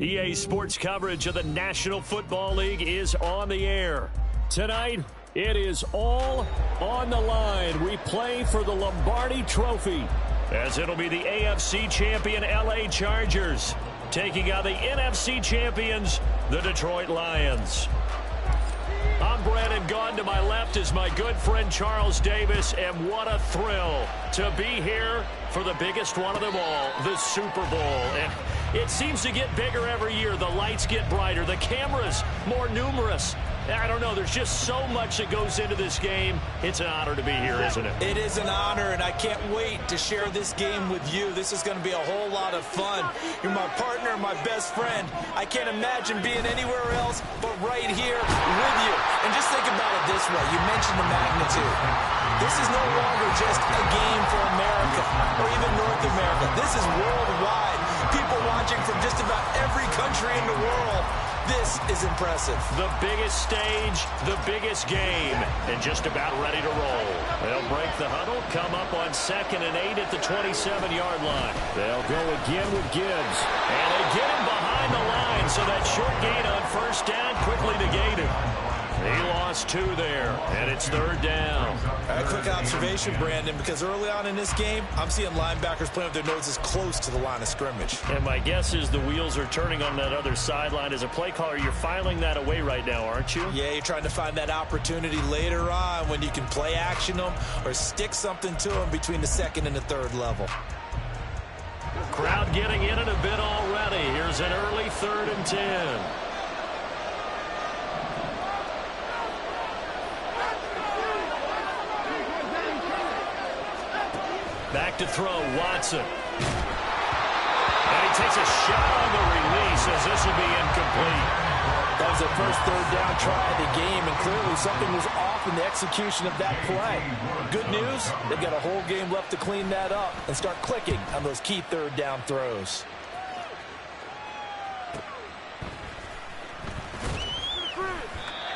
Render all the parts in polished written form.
EA Sports coverage of the National Football League is on the air. Tonight, it is all on the line. We play for the Lombardi Trophy, as it'll be the AFC champion LA Chargers taking on the NFC champions, the Detroit Lions. I'm Brandon Gaughan. To my left is my good friend Charles Davis, and what a thrill to be here for the biggest one of them all, the Super Bowl. And it seems to get bigger every year. The lights get brighter, the cameras more numerous. I don't know, there's just so much that goes into this game. It's an honor to be here, isn't it? It is an honor, and I can't wait to share this game with you. This is going to be a whole lot of fun. You're my partner, my best friend. I can't imagine being anywhere else but right here with you. And just think about it this way. You mentioned the magnitude. This is no longer just a game for America or even North America. This is worldwide. People watching from just about every country in the world. This is impressive. The biggest stage, the biggest game, and just about ready to roll. They'll break the huddle, come up on 2nd and 8 at the 27-yard line. They'll go again with Gibbs. And they get him behind the line, so that short gain on 1st down quickly negated. He lost 2 there, and it's 3rd down. A quick observation, Brandon, because early on in this game, I'm seeing linebackers playing with their noses close to the line of scrimmage. And my guess is the wheels are turning on that other sideline. As a play caller, you're filing that away right now, aren't you? Yeah, you're trying to find that opportunity later on when you can play action them or stick something to them between the 2nd and the 3rd level. Crowd getting in it a bit already. Here's an early 3rd and 10. Back to throw, Watson. And he takes a shot on the release as this will be incomplete. That was their first 3rd down try of the game, and clearly something was off in the execution of that play. Good news, they've got a whole game left to clean that up and start clicking on those key 3rd down throws.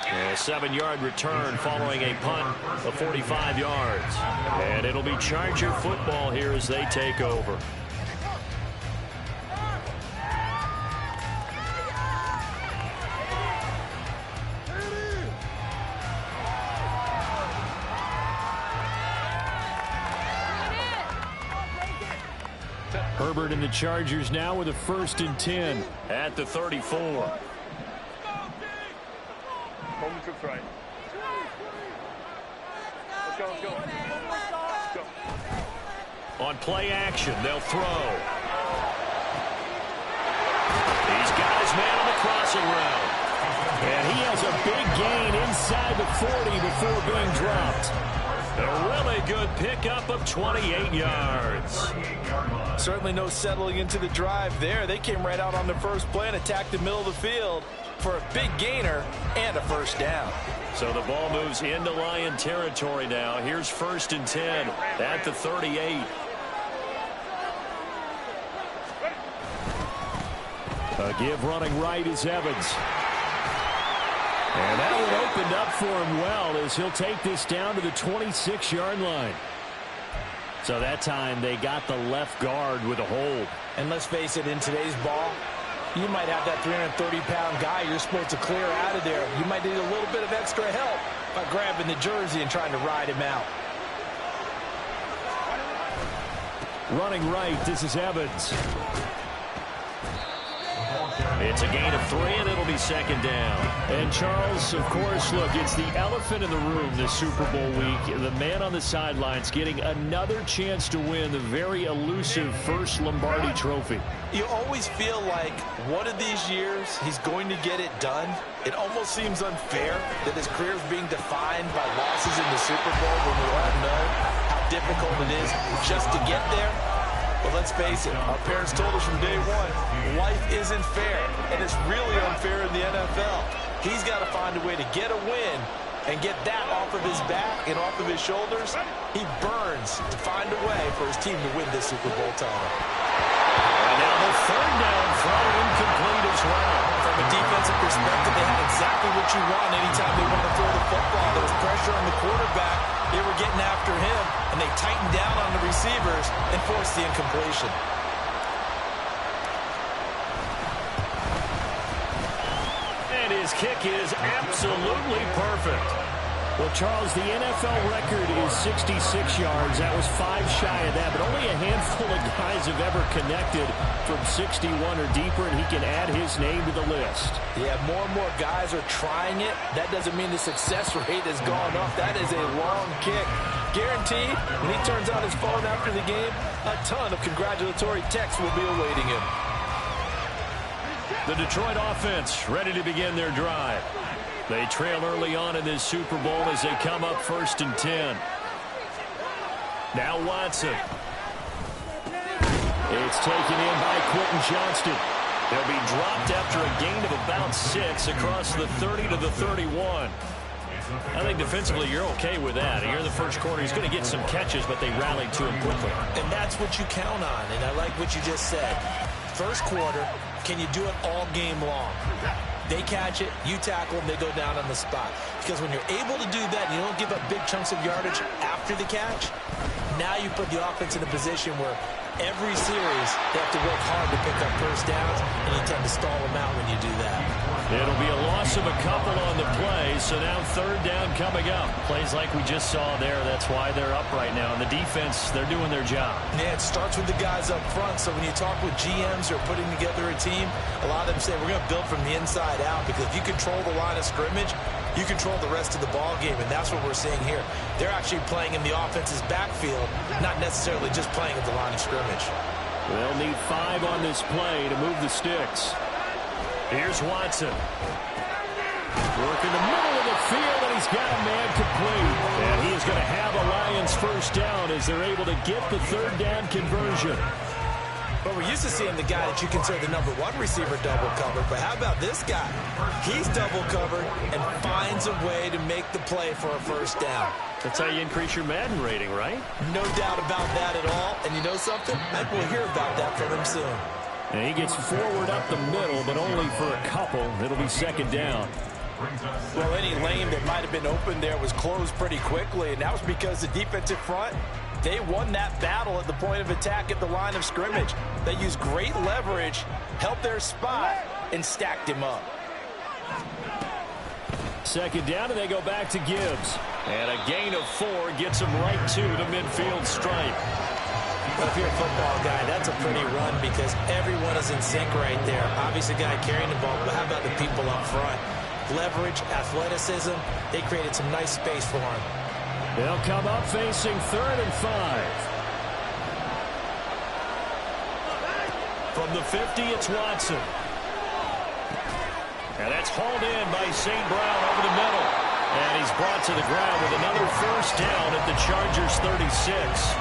A 7-yard return following a punt of 45 yards. And it'll be Charger football here as they take over. Herbert and the Chargers now with a 1st and 10 at the 34. Right. Let's go, let's go. Let's go. On play action, they'll throw. He's got his man on the crossing route. And he has a big gain inside the 40 before being dropped. A really good pickup of 28 yards. Certainly no settling into the drive there. They came right out on the first play and attacked the middle of the field for a big gainer and a 1st down. So the ball moves into Lion territory now. Here's 1st and 10 at the 38. A give running right is Evans. And that one opened up for him well as he'll take this down to the 26-yard line. So that time they got the left guard with a hold. And let's face it, in today's ball, you might have that 330-pound guy you're supposed to clear out of there. You might need a little bit of extra help by grabbing the jersey and trying to ride him out. Running right, this is Evans. It's a gain of 3, and it'll be 2nd down. And Charles, of course, look, it's the elephant in the room this Super Bowl week. The man on the sidelines getting another chance to win the very elusive first Lombardi Trophy. You always feel like one of these years he's going to get it done. It almost seems unfair that his career is being defined by losses in the Super Bowl when we all know how difficult it is just to get there. But let's face it, our parents told us from day one, life isn't fair, and it's really unfair in the NFL. He's got to find a way to get a win and get that off of his back and off of his shoulders. He burns to find a way for his team to win this Super Bowl title. And now the 3rd down throw incomplete as well. From a defensive perspective, they had exactly what you want anytime they want to throw the football. There was pressure on the quarterback. They were getting after him, and they tightened down on the receivers and forced the incompletion. his kick is absolutely perfect. Well, Charles, the NFL record is 66 yards. That was 5 shy of that, but only a handful of guys have ever connected from 61 or deeper, and he can add his name to the list. Yeah, more and more guys are trying it. That doesn't mean the success rate has gone up. That is a long kick. Guaranteed, when he turns on his phone after the game, a ton of congratulatory texts will be awaiting him. The Detroit offense ready to begin their drive. They trail early on in this Super Bowl as they come up 1st and 10. Now Watson. It's taken in by Quentin Johnston. They'll be dropped after a gain of about 6 across the 30 to the 31. I think defensively you're okay with that. Here in the first quarter, he's going to get some catches, but they rallied to him quickly. And that's what you count on, and I like what you just said. First quarter, can you do it all game long? They catch it, you tackle them, they go down on the spot. Because when you're able to do that, you don't give up big chunks of yardage after the catch, now you put the offense in a position where every series they have to work hard to pick up first downs, and you tend to stall them out when you do that. It'll be a loss of a couple on the play, so now 3rd down coming up. Plays like we just saw there, that's why they're up right now. And the defense, they're doing their job. Yeah, it starts with the guys up front, so when you talk with GMs who are putting together a team, a lot of them say we're going to build from the inside out, because if you control the line of scrimmage, you control the rest of the ball game, and that's what we're seeing here. They're actually playing in the offense's backfield, not necessarily just playing at the line of scrimmage. They'll need 5 on this play to move the sticks. Here's Watson. Work in the middle of the field, and he's got a man complete. And he is going to have a Lions first down as they're able to get the 3rd down conversion. But we're used to seeing the guy that you consider the #1 receiver double covered. But how about this guy? He's double covered and finds a way to make the play for a first down. That's how you increase your Madden rating, right? No doubt about that at all. And you know something? I think we'll hear about that from him soon. And he gets forward up the middle, but only for a couple. It'll be 2nd down. Well, any lane that might have been open there was closed pretty quickly, and that was because the defensive front, they won that battle at the point of attack at the line of scrimmage. They used great leverage, held their spot, and stacked him up. 2nd down, and they go back to Gibbs. And a gain of 4 gets him right to the midfield stripe. But if you're a football guy, that's a pretty run because everyone is in sync right there. Obviously, the guy carrying the ball, but how about the people up front? Leverage, athleticism, they created some nice space for him. They'll come up facing 3rd and 5. From the 50, it's Watson. And that's hauled in by St. Brown over the middle. And he's brought to the ground with another first down at the Chargers' 36.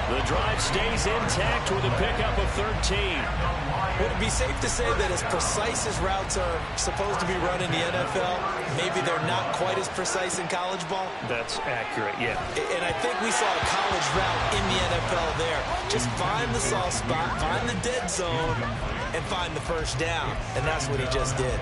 The drive stays intact with a pickup of 13. Would it be safe to say that as precise as routes are supposed to be run in the NFL, maybe they're not quite as precise in college ball? That's accurate, yeah. And I think we saw a college route in the NFL there. Just find the soft spot, find the dead zone, and find the first down. And that's what he just did.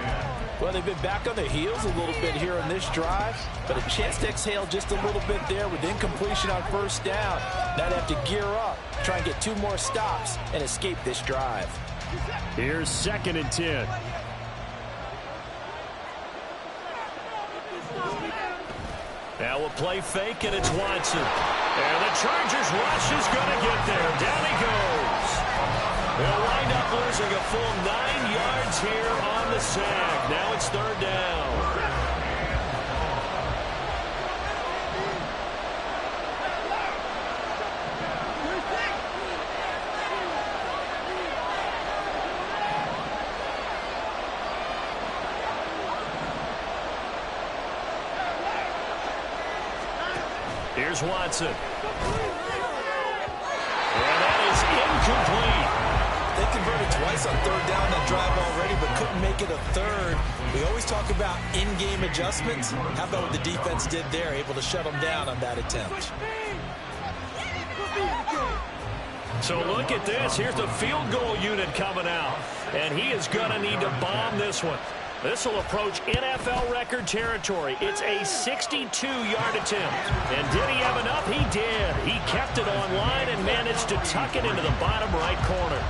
Well, they've been back on their heels a little bit here on this drive, but a chance to exhale just a little bit there with incompletion on first down. Now they have to gear up, try and get 2 more stops, and escape this drive. Here's 2nd and 10. Now a play fake, and it's Watson. And the Chargers rush is going to get there. Down he goes. They'll wind up losing a full 9 yards here on the sack. Now it's 3rd down. Here's Watson. And that is incomplete. They converted twice on 3rd down that drive already, but couldn't make it a 3rd. We always talk about in-game adjustments. How about what the defense did there, able to shut them down on that attempt? So look at this. Here's the field goal unit coming out. And he is going to need to bomb this one. This will approach NFL record territory. It's a 62-yard attempt. And did he have enough? He did. He kept it on line and managed to tuck it into the bottom right corner.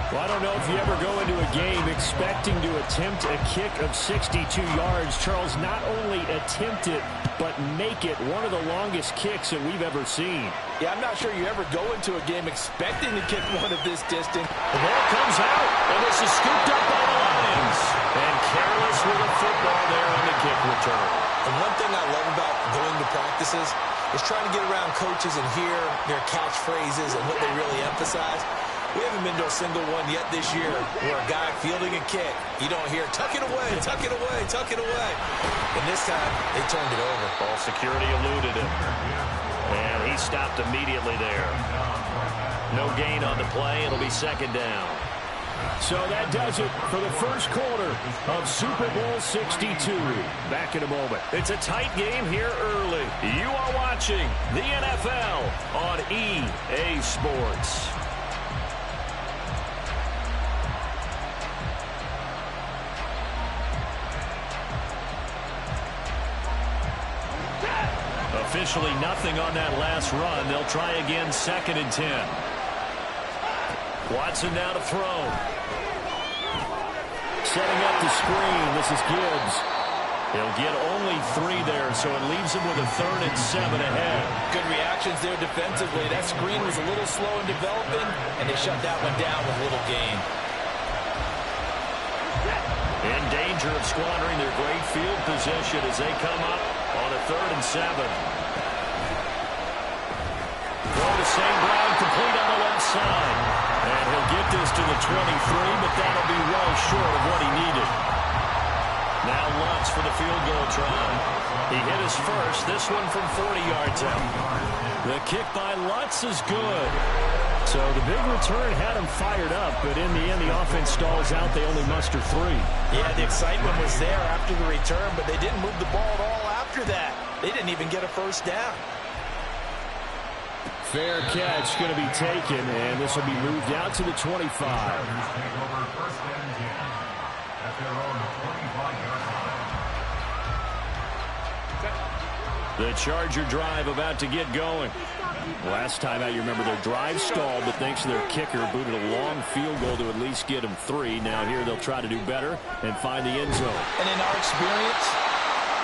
Well, I don't know if you ever go into a game expecting to attempt a kick of 62 yards. Charles, not only attempt it, but make it one of the longest kicks that we've ever seen. Yeah, I'm not sure you ever go into a game expecting to kick one of this distance. The ball comes out, and this is scooped up by the Lions. And careless with a football there on the kick return. And one thing I love about going to practices is trying to get around coaches and hear their catchphrases and what they really emphasize. We haven't been to a single one yet this year where a guy fielding a kick, you don't hear, tuck it away, tuck it away, tuck it away. And this time, they turned it over. Ball security eluded him. And he stopped immediately there. No gain on the play. It'll be second down. So that does it for the first quarter of Super Bowl 62. Back in a moment. It's a tight game here early. You are watching the NFL on EA Sports. Officially nothing on that last run. They'll try again, 2nd and 10. Watson now to throw. Setting up the screen. This is Gibbs. He'll get only 3 there, so it leaves him with a 3rd and 7 ahead. Good reactions there defensively. That screen was a little slow in developing, and they shut that one down with little gain. In danger of squandering their great field position as they come up on a 3rd and 7. Throw to St. Brown, complete on the left side. And he'll get this to the 23, but that'll be well short of what he needed. Now Lutz for the field goal try. He hit his first, this one from 40 yards out. The kick by Lutz is good. So the big return had him fired up, but in the end, the offense stalls out. They only muster 3. Yeah, the excitement was there after the return, but they didn't move the ball at all after that. They didn't even get a first down. Fair catch going to be taken, and this will be moved out to the 25. The Charger drive about to get going. Last time out, you remember their drive stalled, but thanks to their kicker, booted a long field goal to at least get them 3. Now here they'll try to do better and find the end zone. And in our experience,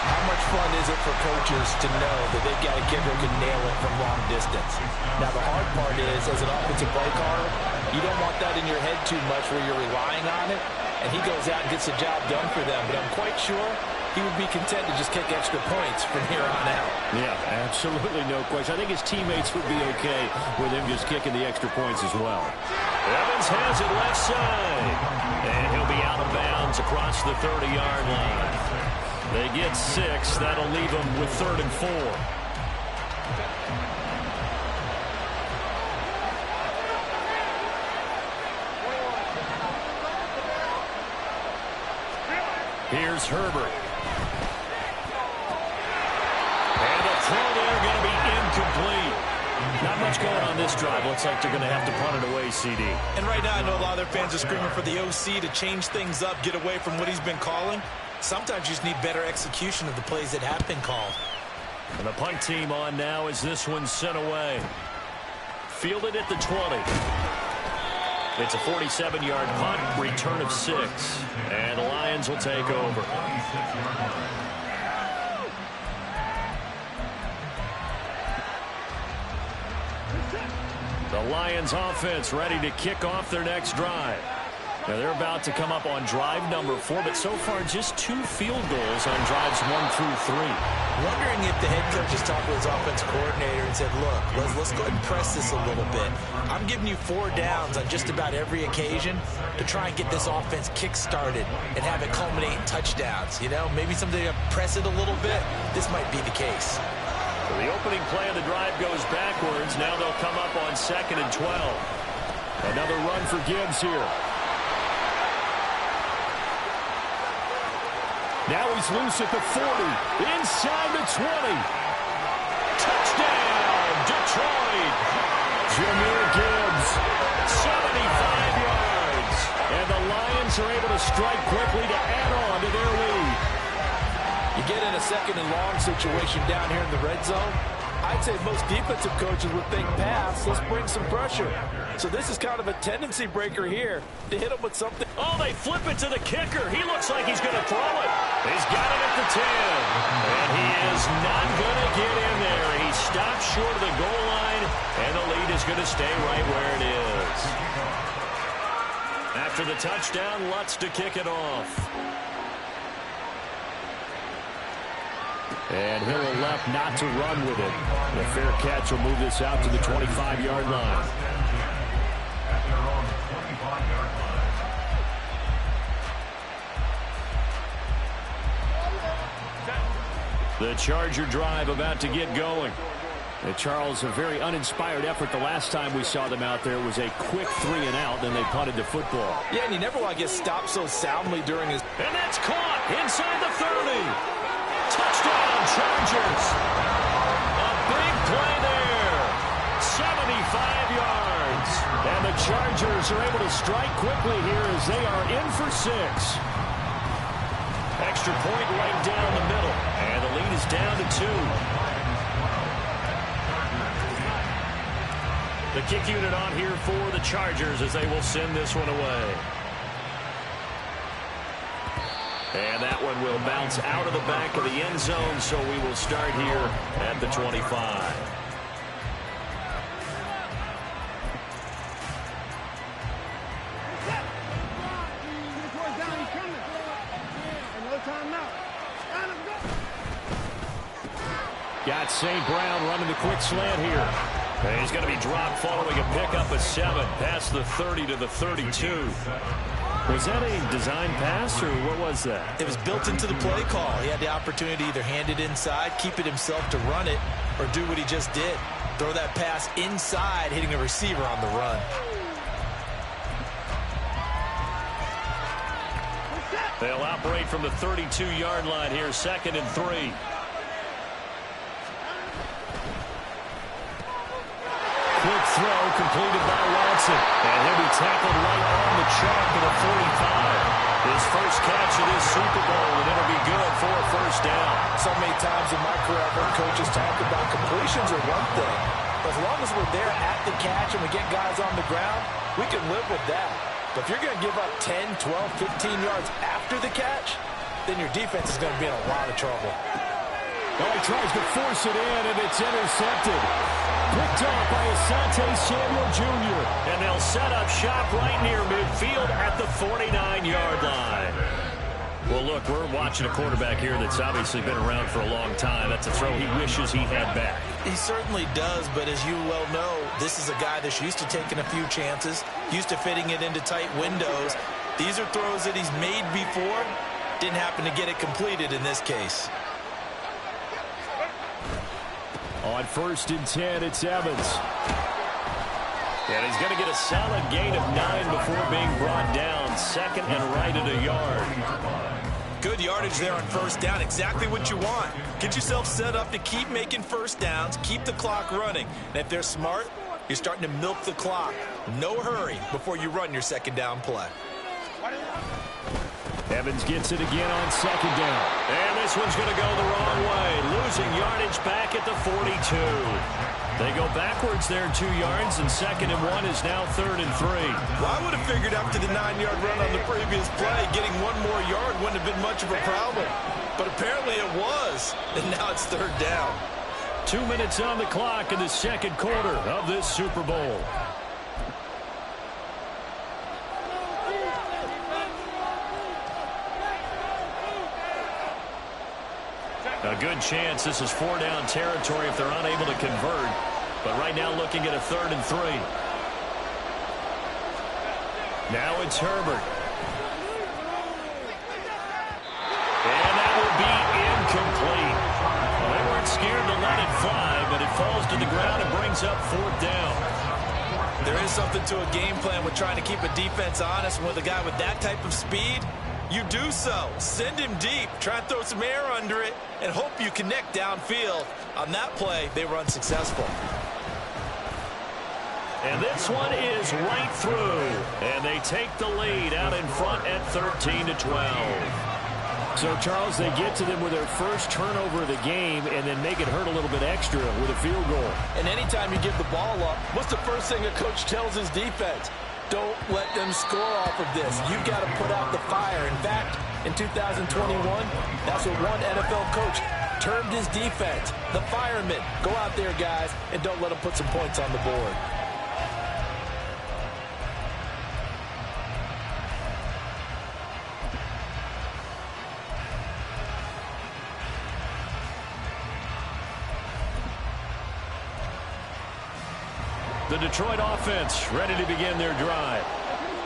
how much fun is it for coaches to know that they've got a kicker who can nail it from long distance? Now, the hard part is, as an offensive play caller, you don't want that in your head too much where you're relying on it, and he goes out and gets the job done for them. But I'm quite sure he would be content to just kick extra points from here on out. Yeah, absolutely no question. I think his teammates would be okay with him just kicking the extra points as well. Evans has it left side. And he'll be out of bounds across the 30-yard line. They get 6. That'll leave them with 3rd and 4. Here's Herbert. And the throw there going to be incomplete. Not much going on this drive. Looks like they're going to have to punt it away, CD. And right now I know a lot of their fans are screaming for the OC to change things up, get away from what he's been calling. Sometimes you just need better execution of the plays that have been called. And the punt team on now as this one's sent away. Fielded at the 20. It's a 47-yard punt, return of 6. And the Lions will take over. The Lions offense ready to kick off their next drive. Now they're about to come up on drive number 4, but so far just 2 field goals on drives 1 through 3. Wondering if the head coach has talked with his offensive coordinator and said, look, let's go ahead and press this a little bit. I'm giving you 4 downs on just about every occasion to try and get this offense kick-started and have it culminate in touchdowns. You know, maybe someday press it a little bit. This might be the case. So the opening play of the drive goes backwards. Now they'll come up on 2nd and 12. Another run for Gibbs here. Now he's loose at the 40, inside the 20. Touchdown, Detroit. Jahmyr Gibbs, 75 yards. And the Lions are able to strike quickly to add on to their lead. You get in a 2nd and long situation down here in the red zone. I'd say most defensive coaches would think pass. Let's bring some pressure. So this is kind of a tendency breaker here to hit him with something. Oh, they flip it to the kicker. He looks like he's going to throw it. He's got it at the 10. And he is not going to get in there. He stops short of the goal line, and the lead is going to stay right where it is. After the touchdown, Lutz to kick it off. And he'll elect not to run with it. The fair catch will move this out to the 25-yard line. The Charger drive about to get going. And Charles, a very uninspired effort the last time we saw them out there. It was a quick 3 and out, then they punted the football. Yeah, and you never want to get stopped so soundly during his... And that's caught inside the 30. Touchdown, Chargers. A big play there. 75 yards. And the Chargers are able to strike quickly here as they are in for 6. Extra point right down the middle. And the lead is down to 2. The kick unit on here for the Chargers as they will send this one away. And that one will bounce out of the back of the end zone, so we will start here at the 25. Got St. Brown running the quick slant here. And he's going to be dropped following a pickup of 7 past the 30 to the 32. Was that a design pass, or what was that? It was built into the play call. He had the opportunity to either hand it inside, keep it himself to run it, or do what he just did. Throw that pass inside, hitting a receiver on the run. They'll operate from the 32-yard line here, 2nd and 3. Quick throw completed by Watson. And he'll be tackled right on the chalk of the 45. His first catch of this Super Bowl, and it'll be good for a first down. So many times in my career, I've heard coaches talk about completions are one thing. But as long as we're there at the catch and we get guys on the ground, we can live with that. But if you're going to give up 10, 12, 15 yards after the catch, then your defense is going to be in a lot of trouble. Oh, he tries to force it in, and it's intercepted. Picked off by Asante Samuel Jr. And they'll set up shop right near midfield at the 49-yard line. Well, look, we're watching a quarterback here that's obviously been around for a long time. That's a throw he wishes he had back. He certainly does, but as you well know, this is a guy that's used to taking a few chances, used to fitting it into tight windows. These are throws that he's made before. Didn't happen to get it completed in this case. On 1st and 10, it's Evans. And he's going to get a solid gain of 9 before being brought down. 2nd and right at a yard. Good yardage there on 1st down. Exactly what you want. Get yourself set up to keep making 1st downs, keep the clock running. And if they're smart, you're starting to milk the clock. No hurry before you run your 2nd down play. Evans gets it again on 2nd down. And this one's going to go the wrong way. Losing yardage back at the 42. They go backwards there 2 yards, and 2nd and 1 is now 3rd and 3. Well, I would have figured after the 9-yard run on the previous play, getting 1 more yard wouldn't have been much of a problem. But apparently it was, and now it's 3rd down. 2 minutes on the clock in the 2nd quarter of this Super Bowl. A good chance this is 4-down territory if they're unable to convert. But right now looking at a 3rd and 3. Now it's Herbert. And that will be incomplete. Well, they weren't scared to let it fly, but it falls to the ground and brings up 4th down. There is something to a game plan with trying to keep a defense honest. With a guy with that type of speed, you do so. Send him deep. Try and throw some air under it and hope you connect downfield. On that play, they were unsuccessful. And this one is right through. And they take the lead out in front at 13-12. So, Charles, they get to them with their first turnover of the game and then make it hurt a little bit extra with a field goal. And anytime you give the ball up, what's the first thing a coach tells his defense? Don't let them score off of this. You've got to put out the fire. In fact, in 2021, that's what one NFL coach termed his defense, the firemen. Go out there, guys, and don't let them put some points on the board. The Detroit offense ready to begin their drive.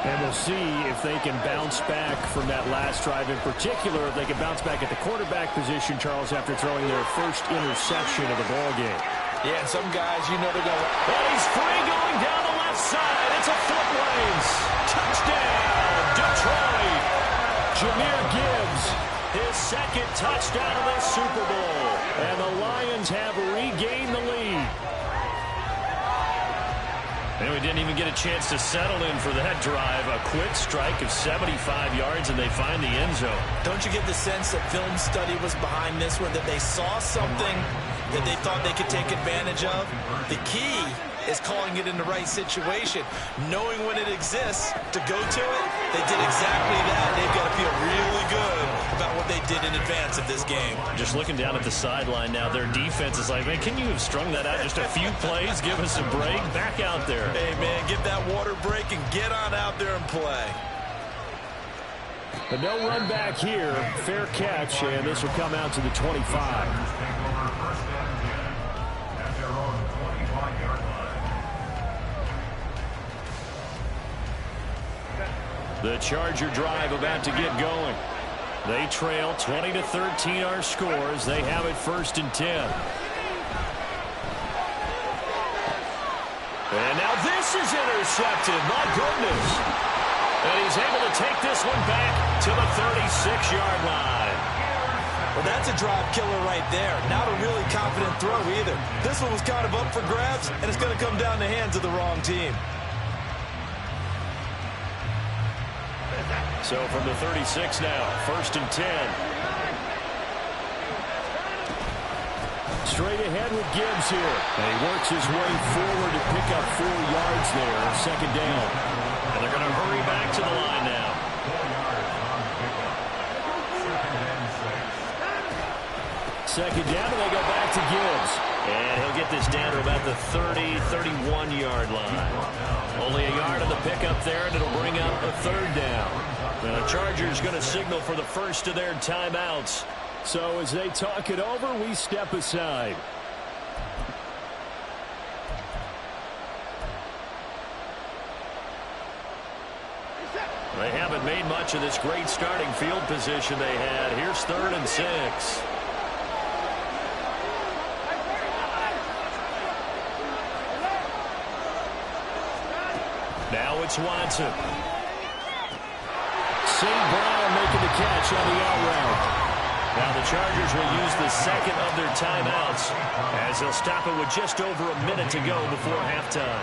And we'll see if they can bounce back from that last drive. In particular, if they can bounce back at the quarterback position, Charles, after throwing their first interception of the ball game. Yeah, and some guys, you know they're going to... And he's free going down the left side. It's a foot race. Touchdown, Detroit. Jahmyr Gibbs, his second touchdown of the Super Bowl. And the Lions have regained the lead. And we didn't even get a chance to settle in for that drive. A quick strike of 75 yards, and they find the end zone. Don't you get the sense that film study was behind this one, that they saw something that they thought they could take advantage of? The key is calling it in the right situation, knowing when it exists to go to it. They did exactly that. They've got to feel really good about what they did in advance of this game. Just looking down at the sideline now, their defense is like, man, can you have strung that out just a few plays? Give us a break. Back out there. Hey, man, get that water break and get on out there and play. But no run back here. Fair catch, and this will come out to the 25. The Charger drive about to get going. They trail 20-13 our scores. They have it 1st and 10. And now this is intercepted. My goodness. And he's able to take this one back to the 36-yard line. Well, that's a drive killer right there. Not a really confident throw either. This one was kind of up for grabs, and it's going to come down the hands of the wrong team. So from the 36 now, 1st and 10. Straight ahead with Gibbs here. And he works his way forward to pick up 4 yards there, 2nd down. And they're going to hurry back to the line now. Second down, and they go back to Gibbs. And he'll get this down to about the 30, 31-yard line. Only a yard on the pickup there, and it'll bring up a 3rd down. And the Chargers going to signal for the first of their timeouts. So as they talk it over, we step aside. They haven't made much of this great starting field position they had. Here's 3rd and 6. Now it's Watson. St. Brown making the catch on the out route. Now the Chargers will use the second of their timeouts as they'll stop it with just over a minute to go before halftime.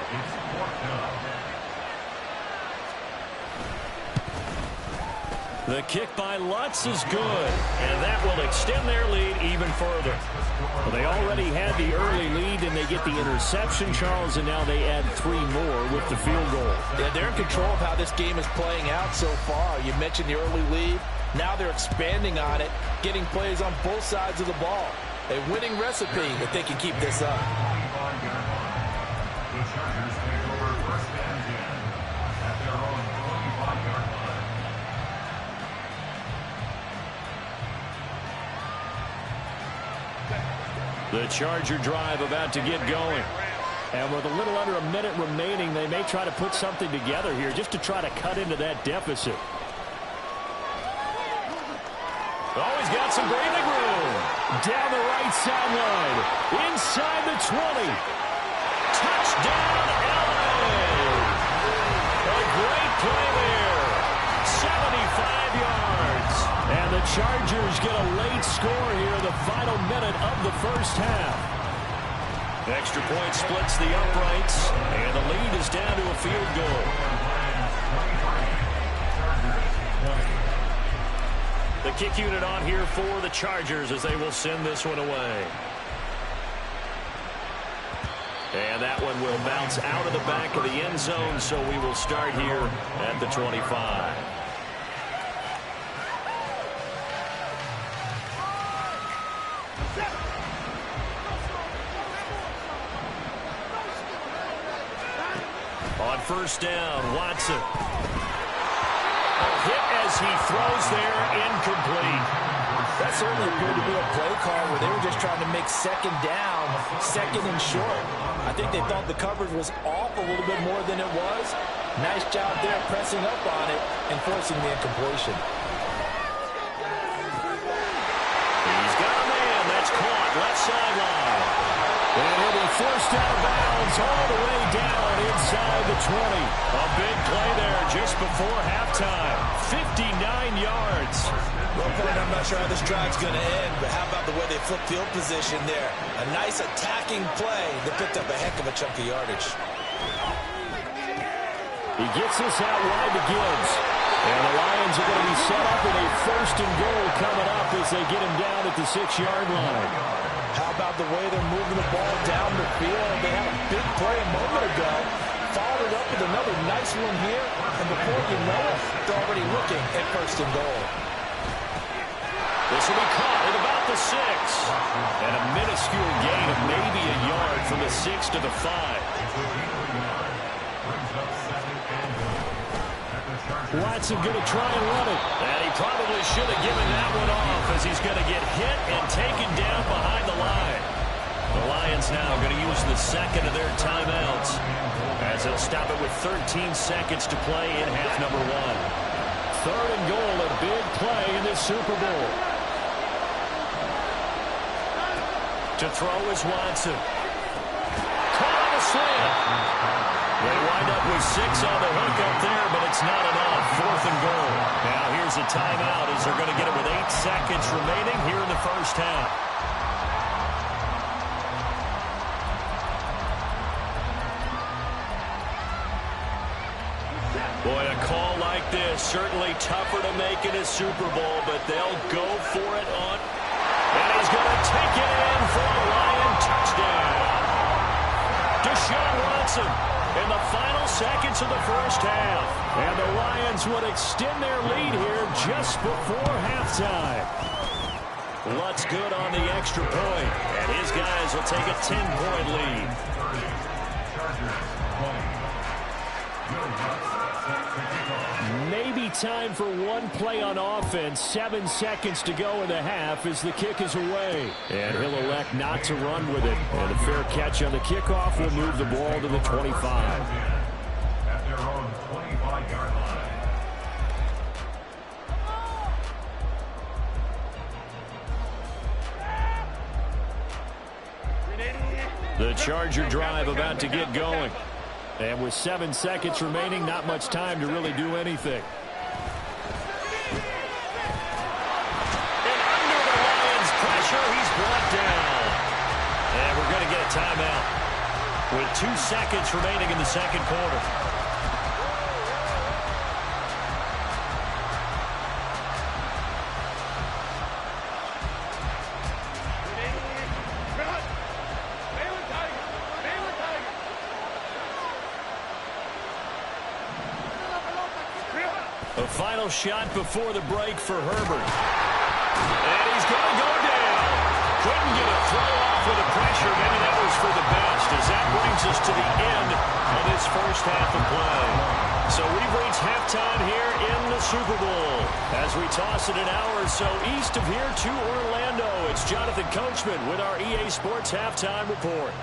The kick by Lutz is good, and that will extend their lead even further. Well, they already had the early lead, and they get the interception, Charles, and now they add 3 more with the field goal. Yeah, they're in control of how this game is playing out so far. You mentioned the early lead. Now they're expanding on it, getting plays on both sides of the ball. A winning recipe if they can keep this up. The Charger drive about to get going. And with a little under a minute remaining, they may try to put something together here just to try to cut into that deficit. Oh, he's got some breathing room. Down the right sideline. Inside the 20. Touchdown, LA. A great play there. 75 yards. And the Chargers get a late score here in the final minute of the first half. Extra point splits the uprights, and the lead is down to a field goal. The kick unit on here for the Chargers as they will send this one away. And that one will bounce out of the back of the end zone, so we will start here at the 25. On first down, Watson. A hit as he throws there, incomplete. That certainly appeared to be a play call where they were just trying to make second down, second and short. I think they thought the coverage was off a little bit more than it was. Nice job there pressing up on it and forcing the incompletion. He's got a man that's caught left sideline. And he'll be forced out of bounds all the way down inside the 20. A big play there just before halftime. 59 yards. Well, I'm not sure how this drive's going to end, but how about the way they flip field position there? A nice attacking play that picked up a heck of a chunk of yardage. He gets this out wide to Gibbs. And the Lions are going to be set up with a first and goal coming up as they get him down at the 6-yard line. How about the way they're moving the ball down the field? They had a big play a moment ago. Followed it up with another nice one here. And before you know it, they're already looking at first and goal. This will be caught at about the 6. And a minuscule gain of maybe a yard from the 6 to the 5. Watson going to try and run it. And he probably should have given that one off as he's going to get hit and taken down behind the line. The Lions now going to use the second of their timeouts as they'll stop it with 13 seconds to play in half number 1. Third and goal, a big play in this Super Bowl. To throw is Watson. Caught on the slant. They wind up with 6 on the hook up there, but it's not enough. Fourth and goal. Now here's a timeout as they're going to get it with 8 seconds remaining here in the first half. Boy, a call like this, certainly tougher to make in a Super Bowl, but they'll go for it on. And he's going to take it in for a Lion touchdown. Deshaun Watson in the final seconds of the first half. And the Lions would extend their lead here just before halftime. Lutz good on the extra point. And his guys will take a 10-point lead. Maybe time for one play on offense. 7 seconds to go in the half as the kick is away. And he'll elect not to run with it. And a fair catch on the kickoff will move the ball to the 25. At their own 25-yard line. The Charger drive about to get going. And with 7 seconds remaining, not much time to really do anything. And under the Lions' pressure, he's brought down. And we're going to get a timeout with 2 seconds remaining in the second quarter. A final shot before the break for Herbert. And he's going to go down. Couldn't get a throw off with the pressure. Maybe that was for the best as that brings us to the end of this first half of play. So we've reached halftime here in the Super Bowl. As we toss it an hour or so east of here to Orlando, it's Jonathan Coachman with our EA Sports Halftime Report.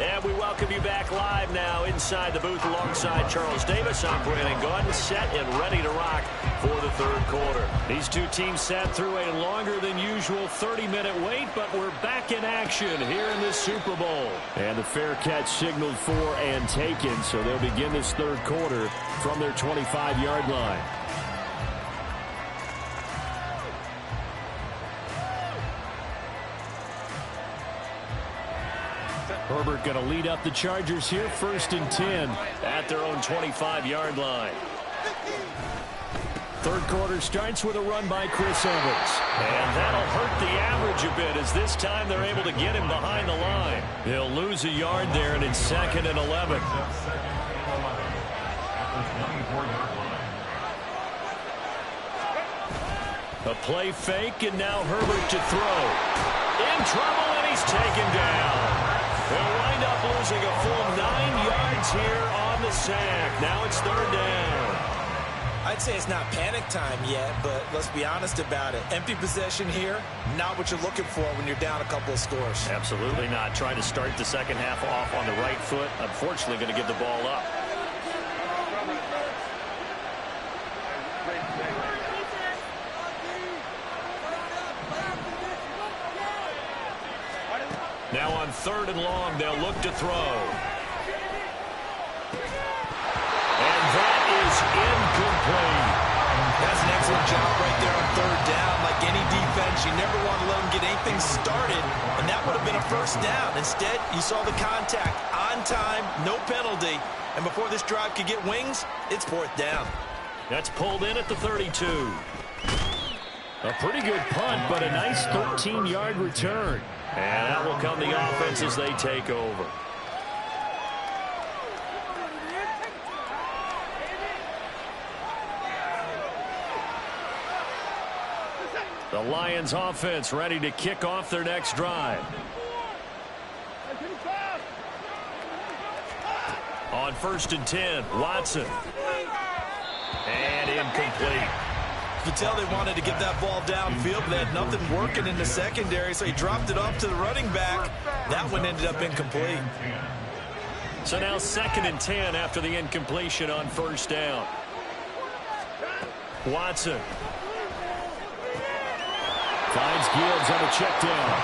And we welcome you back live now inside the booth alongside Charles Davis. I'm Brandon Gaudin, set and ready to rock for the third quarter. These two teams sat through a longer than usual 30-minute wait, but we're back in action here in this Super Bowl. And the fair catch signaled for and taken, so they'll begin this third quarter from their 25-yard line. Herbert going to lead up the Chargers here, 1st and 10 at their own 25-yard line. Third quarter starts with a run by Chris Evans. And that'll hurt the average a bit as this time they're able to get him behind the line. He'll lose a yard there, and it's 2nd and 11. A play fake, and now Herbert to throw. In trouble, and he's taken down. They'll wind up losing a full 9 yards here on the sack. Now it's 3rd down. I'd say it's not panic time yet, but let's be honest about it. Empty possession here, not what you're looking for when you're down a couple of scores. Absolutely not. Trying to start the second half off on the right foot. Unfortunately, going to give the ball up. Now on 3rd and long, they'll look to throw. And that is incomplete. That's an excellent job right there on 3rd down. Like any defense, you never want to let them get anything started, and that would have been a 1st down. Instead, you saw the contact on time, no penalty, and before this drive could get wings, it's 4th down. That's pulled in at the 32. A pretty good punt, but a nice 13-yard return. And that will come the offense as they take over. The Lions offense ready to kick off their next drive. On 1st and 10, Watson. And incomplete. You can tell they wanted to get that ball downfield, but they had nothing working in the secondary, so he dropped it off to the running back. That one ended up incomplete. So now 2nd and 10 after the incompletion on 1st down. Watson. Finds Gibbs on a check down.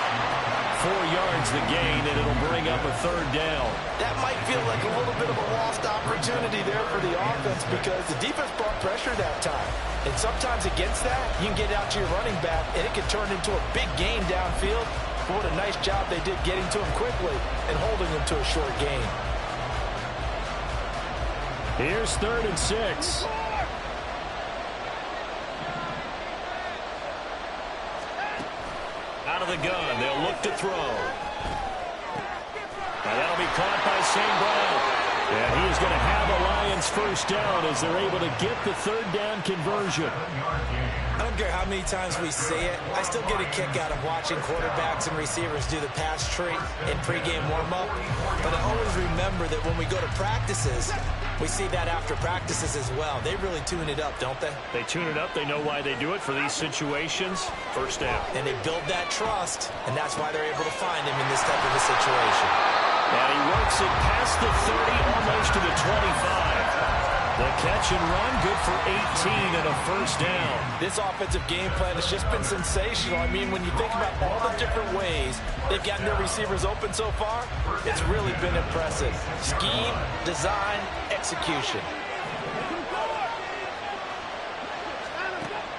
4 yards the gain, and it'll bring up a 3rd down. That might feel like a little bit of a lost opportunity there for the offense because the defense brought pressure that time. And sometimes against that, you can get out to your running back, and it can turn into a big gain downfield. But what a nice job they did getting to him quickly and holding him to a short gain. Here's 3rd and 6. Out of the gun, they'll look to throw. Now that'll be caught by St. Brown. And he is going to have the Lions 1st down as they're able to get the 3rd down conversion. I don't care how many times we say it, I still get a kick out of watching quarterbacks and receivers do the pass tree in pregame warm-up. But I always remember that when we go to practices, we see that after practices as well. They really tune it up, don't they? They tune it up. They know why they do it for these situations. 1st down. And they build that trust, and that's why they're able to find him in this type of a situation. And he works it past the 30, almost to the 25. The catch and run, good for 18 and a 1st down. This offensive game plan has just been sensational. I mean, when you think about all the different ways they've gotten their receivers open so far, it's really been impressive. Scheme, design, execution.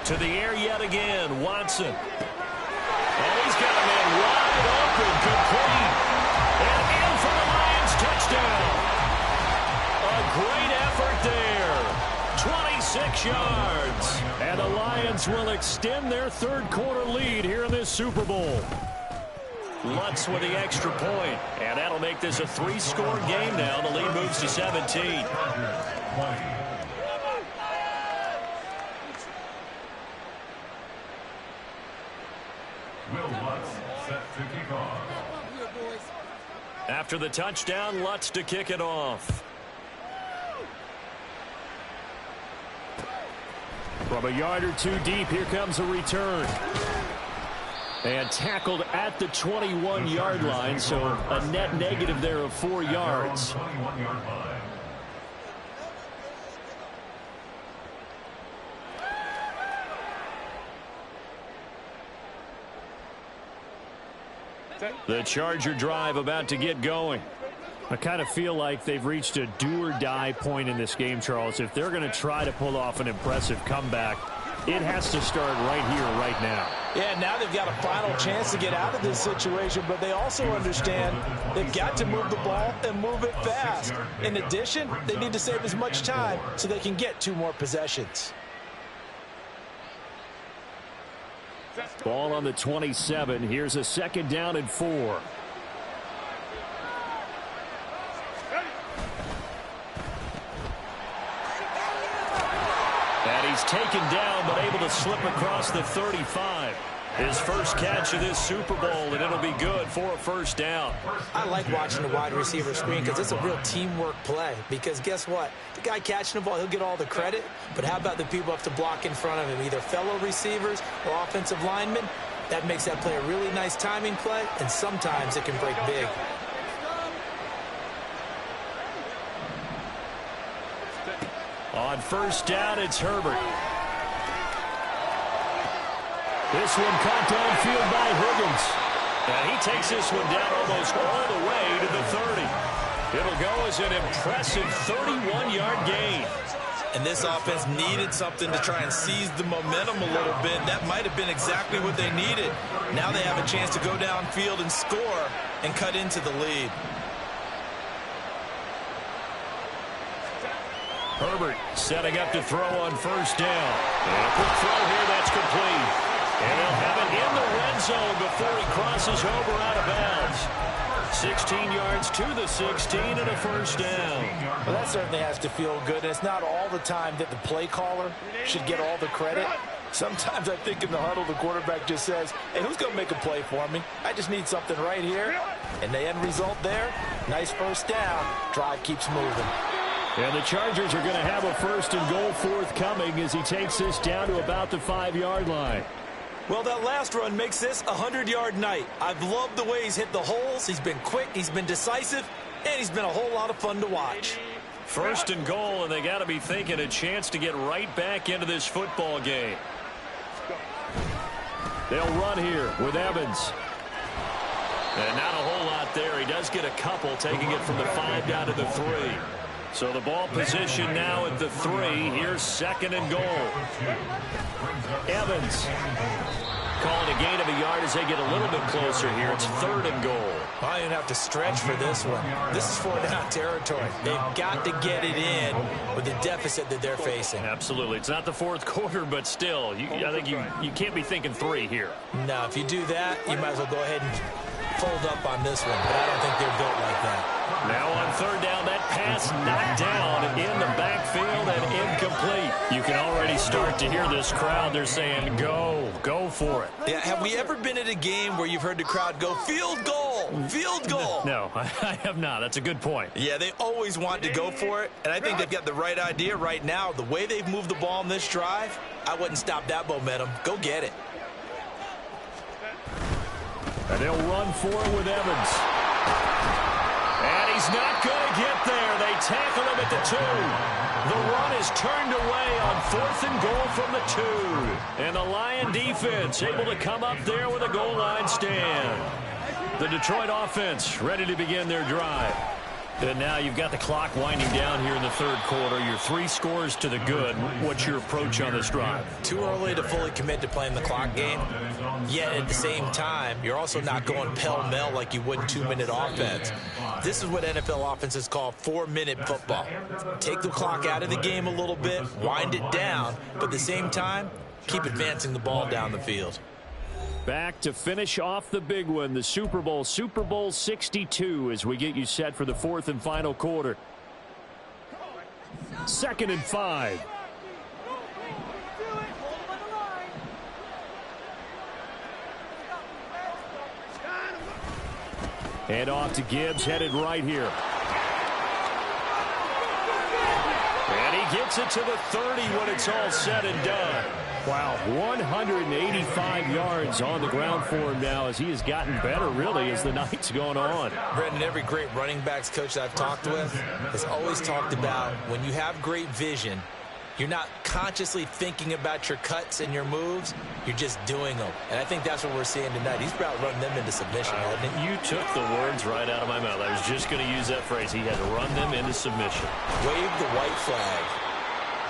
To the air yet again, Watson. And he's got a man wide open, complete. And in for the Lions, touchdown. A great effort there. 26 yards. And the Lions will extend their 3rd quarter lead here in this Super Bowl. Lutz with the extra point. And that'll make this a 3-score game now. The lead moves to 17. Will Lutz set to kick off. After the touchdown, Lutz to kick it off. From a yard or two deep, here comes a return. And tackled at the 21-yard line, so a net negative there of 4 yards. 21-yard line. The Charger drive about to get going. I kind of feel like they've reached a do-or-die point in this game, Charles. If they're going to try to pull off an impressive comeback, it has to start right here, right now. Yeah, now they've got a final chance to get out of this situation, but they also understand they've got to move the ball and move it fast. In addition, they need to save as much time so they can get 2 more possessions. Ball on the 27. Here's a 2nd down and 4. And he's taken down, but able to slip across the 35. His first catch of this Super Bowl, and it'll be good for a 1st down. I like watching the wide receiver screen because it's a real teamwork play. Because guess what? The guy catching the ball, he'll get all the credit. But how about the people up to block in front of him, either fellow receivers or offensive linemen? That makes that play a really nice timing play, and sometimes it can break big. On 1st down, it's Herbert. This one caught downfield by Higgins. And he takes this one down almost all the way to the 30. It'll go as an impressive 31-yard gain. And this offense needed something to try and seize the momentum a little bit. That might have been exactly what they needed. Now they have a chance to go downfield and score and cut into the lead. Herbert setting up to throw on 1st down. And a quick throw here, that's complete. And they'll have it in the red zone before he crosses over out of bounds. 16 yards to the 16 and a 1st down. Well, that certainly has to feel good. And it's not all the time that the play caller should get all the credit. Sometimes I think in the huddle, the quarterback just says, hey, who's going to make a play for me? I just need something right here. And the end result there, nice 1st down. Drive keeps moving. And the Chargers are going to have a 1st and goal forthcoming as he takes this down to about the 5-yard line. Well, that last run makes this a 100-yard night. I've loved the way he's hit the holes. He's been quick, he's been decisive, and he's been a whole lot of fun to watch. 1st and goal, and they got to be thinking a chance to get right back into this football game. They'll run here with Evans. And not a whole lot there. He does get a couple, taking it from the 5 down to the 3. So the ball position now at the 3. Here's 2nd and goal. Evans calling a gain of a yard as they get a little bit closer here. It's 3rd and goal. I didn't have to stretch for this one. This is 4-down territory. They've got to get it in with the deficit that they're facing. Absolutely. It's not the 4th quarter, but still, I think you can't be thinking 3 here. No, if you do that, you might as well go ahead and fold up on this one, but I don't think they're built like that. Now on 3rd down, that pass knocked down in the backfield and incomplete. You can already start to hear this crowd. They're saying, go for it. Yeah, have we ever been at a game where you've heard the crowd go, field goal, field goal? No, I have not. That's a good point. Yeah, they always want to go for it, and I think they've got the right idea right now. The way they've moved the ball in this drive, I wouldn't stop that momentum. Go get it. And they'll run for it with Evans. And he's not going to get there. They tackle him at the 2. The run is turned away on 4th and goal from the 2. And the Lion defense able to come up there with a goal line stand. The Detroit offense ready to begin their drive. And now you've got the clock winding down here in the 3rd quarter. You're 3 scores to the good. What's your approach on this drive? Too early to fully commit to playing the clock game. Yet at the same time, you're also not going pell-mell like you would in 2-minute offense. This is what NFL offenses call 4-minute football. Take the clock out of the game a little bit, wind it down, but at the same time, keep advancing the ball down the field. Back to finish off the big one, the Super Bowl 62, as we get you set for the 4th and final quarter. 2nd and 5. And off to Gibbs, headed right here. And he gets it to the 30 when it's all said and done. Wow, 185 yards on the ground for him now as he has gotten better, really, as the night's gone on. Brendan, every great running backs coach that I've talked with has always talked about when you have great vision, you're not consciously thinking about your cuts and your moves. You're just doing them. And I think that's what we're seeing tonight. He's about running them into submission, hasn't he? You took the words right out of my mouth. I was just going to use that phrase. He had to run them into submission. Wave the white flag.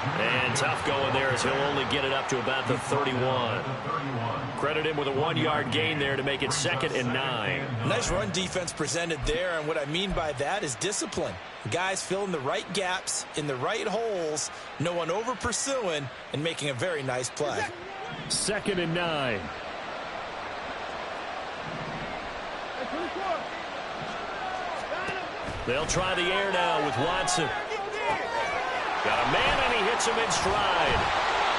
And tough going there as he'll only get it up to about the 31. Credit him with a 1-yard gain there to make it 2nd and 9. Nice run defense presented there, and what I mean by that is discipline. Guys filling the right gaps in the right holes, no one over pursuing, and making a very nice play. 2nd and 9. They'll try the air now with Watson. Got a man, and he hits him in stride.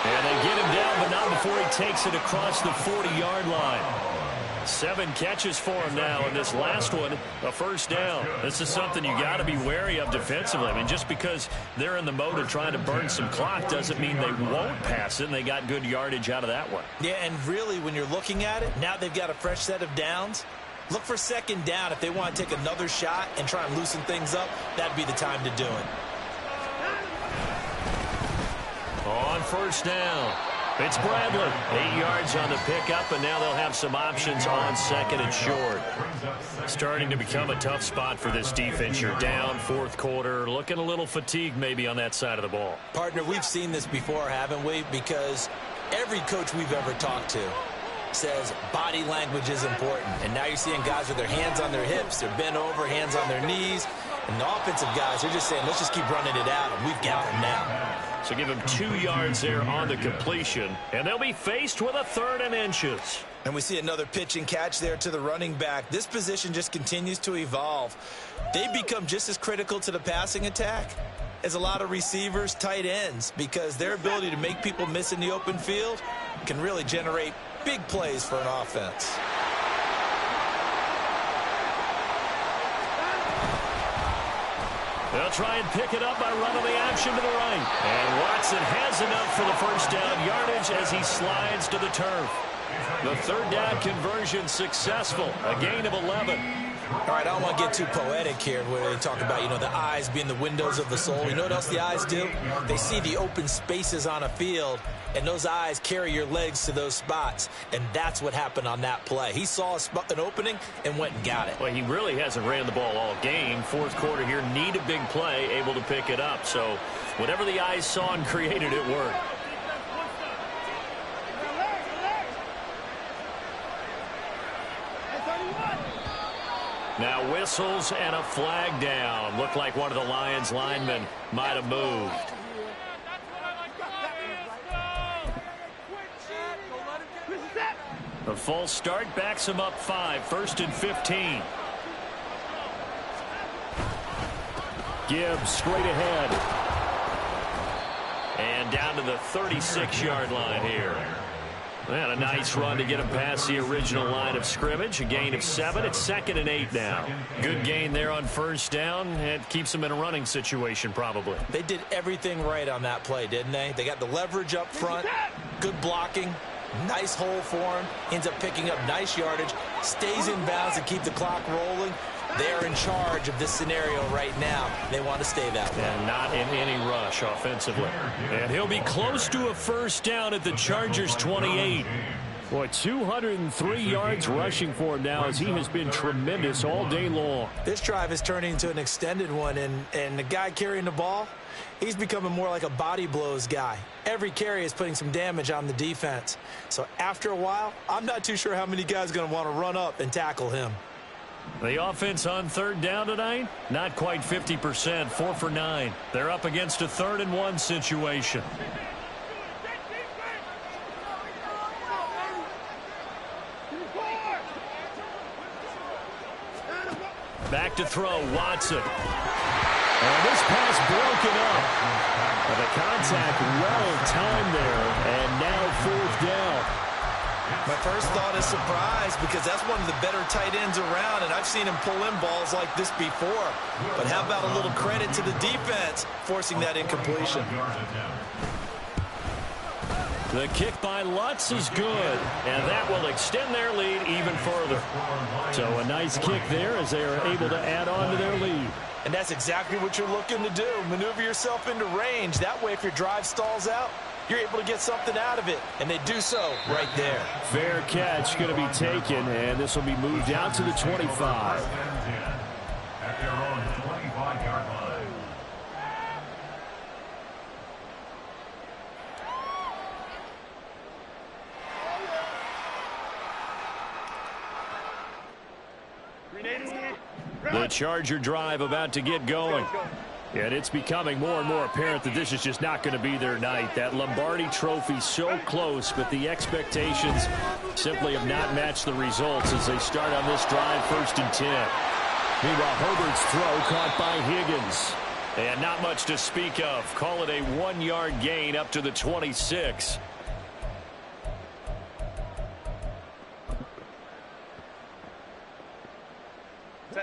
And they get him down, but not before he takes it across the 40-yard line. 7 catches for him now, and this last one, a first down. This is something you got to be wary of defensively. I mean, just because they're in the mode of trying to burn some clock doesn't mean they won't pass it, and they got good yardage out of that one. Yeah, and really, when you're looking at it, now they've got a fresh set of downs. Look for 2nd down. If they want to take another shot and try and loosen things up, that'd be the time to do it. On first down, it's Bradley. 8 yards on the pickup, and now they'll have some options on 2nd and short. Starting to become a tough spot for this defense. You're down 4th quarter, looking a little fatigued maybe on that side of the ball. Partner, we've seen this before, haven't we? Because every coach we've ever talked to says body language is important. And now you're seeing guys with their hands on their hips, they're bent over, hands on their knees. And the offensive guys, they're just saying, let's just keep running it out, and we've got them now. So give him 2 yards there on the completion, and they'll be faced with a 3rd and inches. And we see another pitch and catch there to the running back. This position just continues to evolve. They become just as critical to the passing attack as a lot of receivers, tight ends, because their ability to make people miss in the open field can really generate big plays for an offense. They'll try and pick it up by running the option to the right. And Watson has enough for the first down yardage as he slides to the turf. The 3rd down conversion successful. A gain of 11. All right, I don't want to get too poetic here where they talk about, the eyes being the windows of the soul. You know what else the eyes do? They see the open spaces on a field, and those eyes carry your legs to those spots, and that's what happened on that play. He saw an opening and went and got it. Well, he really hasn't ran the ball all game. 4th quarter here, need a big play, able to pick it up. So whatever the eyes saw and created, it worked. Now whistles and a flag down. Looked like one of the Lions linemen might have moved. A false start backs him up 5. 1st and 15. Gibbs straight ahead. And down to the 36-yard line here. And a nice run to get him past the original line of scrimmage. A gain of 7. It's 2nd and 8 now. Good gain there on first down. It keeps them in a running situation probably. They did everything right on that play, didn't they? They got the leverage up front. Good blocking. Nice hole for him. Ends up picking up nice yardage. Stays in bounds to keep the clock rolling. They're in charge of this scenario right now. They want to stay that way. And not in any rush offensively. And he'll be close to a first down at the Chargers' 28. Boy, 203 yards rushing for him now as he has been tremendous all day long. This drive is turning into an extended one, and the guy carrying the ball, he's becoming more like a body blows guy. Every carry is putting some damage on the defense. So after a while, I'm not too sure how many guys are going to want to run up and tackle him. The offense on 3rd down tonight, not quite 50%, 4 for 9. They're up against a 3rd and 1 situation. Back to throw, Watson. And this pass broken up. The contact well timed there, and now 4th down. My first thought is surprise because that's one of the better tight ends around, and I've seen him pull in balls like this before. But how about a little credit to the defense forcing that incompletion? The kick by Lutz is good, and that will extend their lead even further. So a nice kick there as they are able to add on to their lead. And that's exactly what you're looking to do. Maneuver yourself into range. That way, if your drive stalls out, you're able to get something out of it, and they do so right there. Fair catch going to be taken, and this will be moved out to the 25. At their own 25-yard line. The Charger drive about to get going. And it's becoming more and more apparent that this is just not going to be their night. That Lombardi Trophy so close, but the expectations simply have not matched the results as they start on this drive, 1st and 10. Meanwhile, Herbert's throw caught by Higgins. And not much to speak of. Call it a 1-yard gain up to the 26.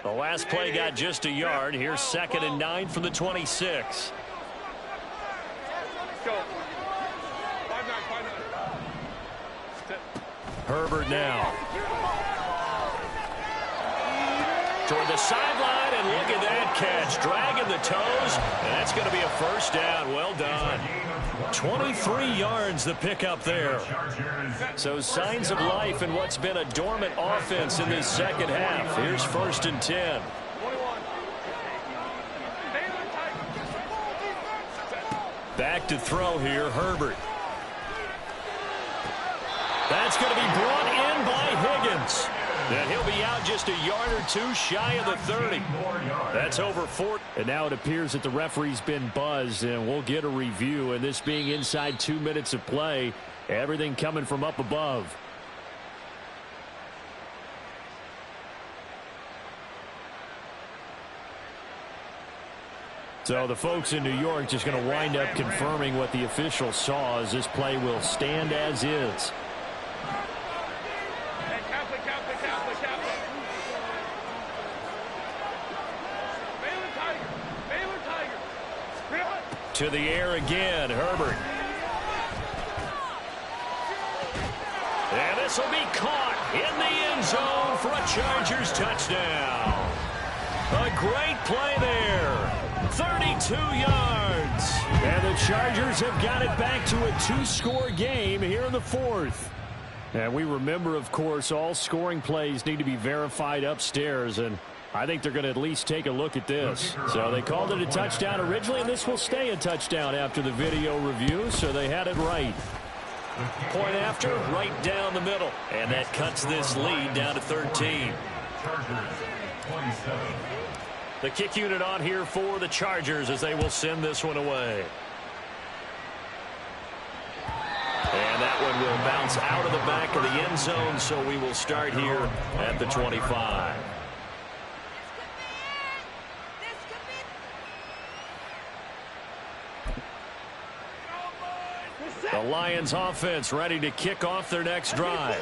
The last play got just a yard. Here's 2nd and 9 from the 26. Herbert now. Toward the sideline, and look at that catch. Dragging the toes, and that's going to be a 1st down. Well done. 23 yards the pickup there. So signs of life in what's been a dormant offense in this second half. Here's 1st and 10. Back to throw here, Herbert. That's going to be brought in by Higgins. And he'll be out just a yard or two shy of the 30. That's over 4. And now it appears that the referee's been buzzed, and we'll get a review. And this being inside 2 minutes of play, everything coming from up above. So the folks in New York just going to wind up confirming what the official saw, as this play will stand as is. To the air again, Herbert. And this will be caught in the end zone for a Chargers touchdown. A great play there. 32 yards. And the Chargers have got it back to a 2-score game here in the 4th. And we remember, of course, all scoring plays need to be verified upstairs, and I think they're going to at least take a look at this. So they called it a touchdown originally, and this will stay a touchdown after the video review, so they had it right. Point after, right down the middle. And that cuts this lead down to 13. The kick unit on here for the Chargers as they will send this one away. And that one will bounce out of the back of the end zone, so we will start here at the 25. The Lions offense ready to kick off their next drive.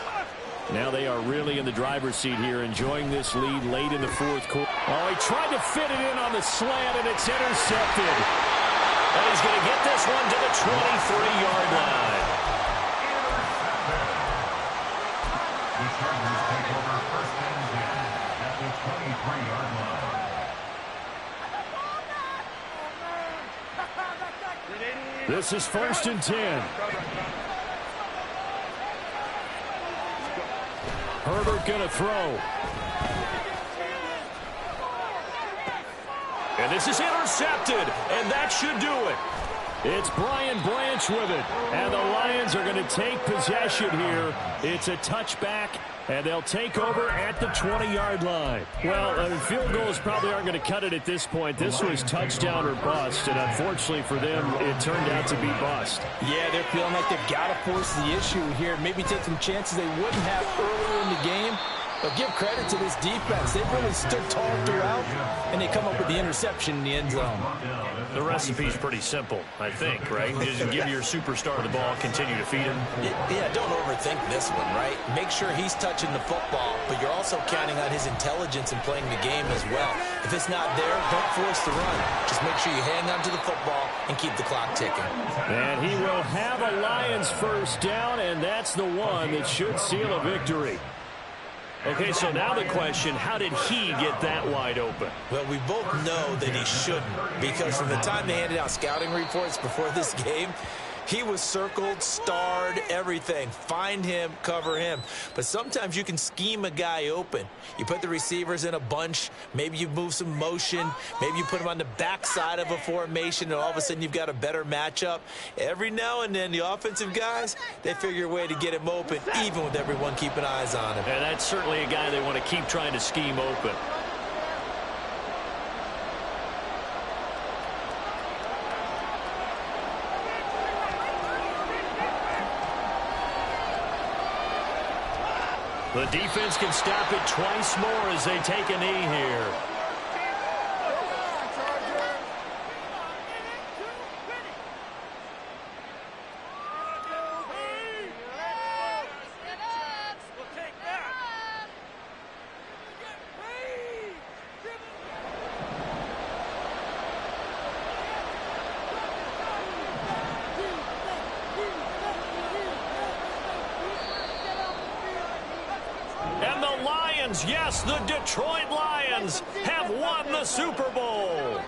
Now they are really in the driver's seat here, enjoying this lead late in the 4th quarter. Oh, he tried to fit it in on the slant, and it's intercepted. And he's going to get this one to the 23-yard line. The Chargers take over 1st and 10 at the 23-yard line. This is 1st and 10. Herbert going to throw. And this is intercepted, and that should do it. It's Brian Branch with it, and the Lions are going to take possession here. It's a touchback, and they'll take over at the 20-yard line. Well, field goals probably aren't going to cut it at this point. This was touchdown or bust, and unfortunately for them, it turned out to be bust. Yeah, they're feeling like they've got to force the issue here. Maybe take some chances they wouldn't have earlier in the game. But give credit to this defense. They've really stood tall throughout, and they come up with the interception in the end zone. The recipe's pretty simple, I think, right? Just give your superstar the ball, continue to feed him. Yeah, don't overthink this one, right? Make sure he's touching the football, but you're also counting on his intelligence in playing the game as well. If it's not there, don't force the run. Just make sure you hang on to the football and keep the clock ticking. And he will have a Lions 1st down, and that's the one that should seal a victory. Okay, so now the question, how did he get that wide open? Well, we both know that he shouldn't, because from the time they handed out scouting reports before this game, he was circled, starred, everything. Find him, cover him. But sometimes you can scheme a guy open. You put the receivers in a bunch. Maybe you move some motion. Maybe you put him on the backside of a formation, and all of a sudden you've got a better matchup. Every now and then, the offensive guys, they figure a way to get him open, even with everyone keeping eyes on him. And that's certainly a guy they want to keep trying to scheme open. The defense can stop it twice more as they take a knee here. And the Lions, yes, the Detroit Lions have won the Super Bowl.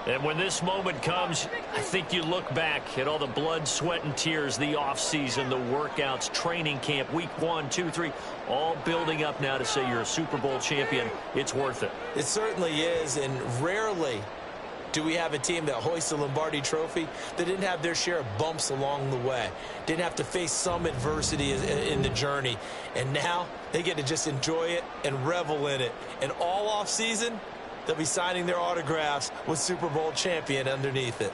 And when this moment comes, I think you look back at all the blood, sweat, and tears, the offseason, the workouts, training camp, week 1, 2, 3, all building up now to say you're a Super Bowl champion. It's worth it. It certainly is, and rarely do we have a team that hoists the Lombardi Trophy that didn't have their share of bumps along the way, didn't have to face some adversity in the journey, and now they get to just enjoy it and revel in it. And all offseason, they'll be signing their autographs with Super Bowl champion underneath it.